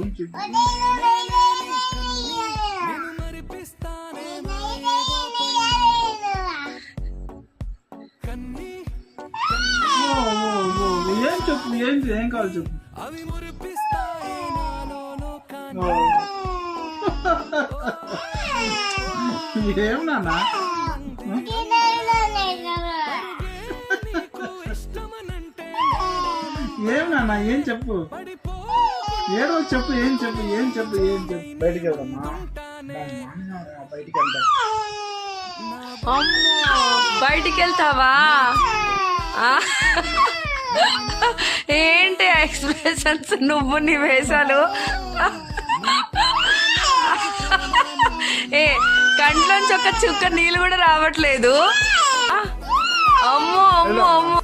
ఏం చెప్పు ఏం చెప్పు ఏంటి ఏం కావాలి చెప్పు ఏం నాన్న ఏం నాన్న ఏం చెప్పు ఏదో చెప్పు ఏం చెప్పు ఏం చెప్పు ఏం చెప్పు బయటికి వెళ్దామా బయటికి వెళ్తా బయటికి వెళ్తావా ఏంటి ఎక్స్ప్రెషన్స్ నువ్వు నీ వేషాలు ఏ కంట్లోంచి ఒక చుక్క నీళ్ళు కూడా రావట్లేదు అమ్మో అమ్మో అమ్మో